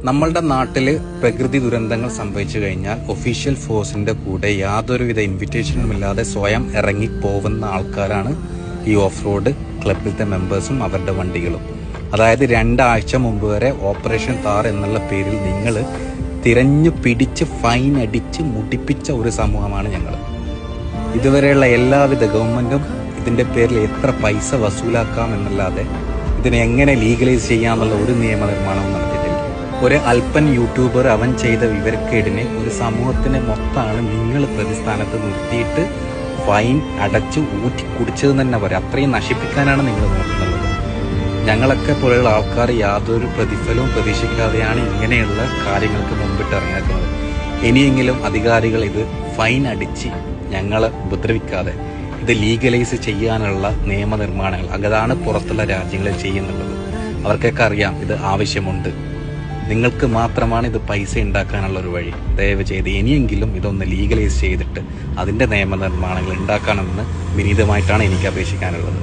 നമ്മളുടെ നാട്ടിൽ പ്രകൃതി ദുരന്തങ്ങൾ സംഭവിച്ചു കഴിഞ്ഞാൽ ഒഫീഷ്യൽ ഫോഴ്സിന്റെ കൂടെ യാതൊരുവിധ ഇൻവിറ്റേഷനും ഇല്ലാതെ സ്വയം ഇറങ്ങി പോകുന്ന ആൾക്കാരാണ് ഈ ഓഫ് റോഡ് ക്ലബിലത്തെ മെമ്പേഴ്സും അവരുടെ വണ്ടികളും. അതായത് 2 ആഴ്ച മുമ്പ് വരെ ഓപ്പറേഷൻ താർ എന്നുള്ള പേരിൽ നിങ്ങൾ തിരഞ്ഞു പിടിച്ച് ഫൈൻ അടിച്ച് മുടിപ്പിച്ച ഒരു സമൂഹമാണ് ഞങ്ങൾ. ഇതുവരെയുള്ള എല്ലാവിധ ഗവൺമെന്റും ഇതിന്റെ പേരിൽ എത്ര പൈസ വസൂലാക്കാം എന്നല്ലാതെ ഇതിനെ എങ്ങനെ ലീഗലൈസ് ചെയ്യാമെന്നുള്ള ഒരു നിയമനിർമ്മാണവും നടത്തിയിട്ടില്ല. ഒരു അല്പൻ യൂട്യൂബർ അവൻ ചെയ്ത വിവരക്കേടിനെ ഒരു സമൂഹത്തിനെ മൊത്തമാണ് നിങ്ങൾ പ്രതിസ്ഥാനത്ത് നിർത്തിയിട്ട് ഫൈൻ അടച്ച് ഊറ്റി കുടിച്ചത് തന്നെ പറയാം. അത്രയും നശിപ്പിക്കാനാണ് നിങ്ങൾ നോക്കുന്നത്. ഞങ്ങളൊക്കെ പോലെയുള്ള ആൾക്കാർ യാതൊരു പ്രതിഫലവും പ്രതീക്ഷിക്കാതെയാണ് ഇങ്ങനെയുള്ള കാര്യങ്ങൾക്ക് മുമ്പിട്ട് ഇറങ്ങിക്കുന്നത്. ഇനിയെങ്കിലും അധികാരികൾ ഇത് ഫൈൻ അടിച്ച് ഞങ്ങളെ ഉപദ്രവിക്കാതെ ഇത് ലീഗലൈസ് ചെയ്യാനുള്ള നിയമനിർമ്മാണങ്ങൾ അതാണ് പുറത്തുള്ള രാജ്യങ്ങളിൽ ചെയ്യുന്നുള്ളത്. അവർക്കൊക്കെ അറിയാം ഇത് ആവശ്യമുണ്ട്. നിങ്ങൾക്ക് മാത്രമാണ് ഇത് പൈസ ഉണ്ടാക്കാനുള്ള ഒരു വഴി. ദയവ് ചെയ്ത് ഇനിയെങ്കിലും ഇതൊന്ന് ലീഗലൈസ് ചെയ്തിട്ട് അതിൻ്റെ നിയമനിർമ്മാണങ്ങൾ ഉണ്ടാക്കണമെന്ന് വിനീതമായിട്ടാണ് എനിക്ക് അപേക്ഷിക്കാനുള്ളത്.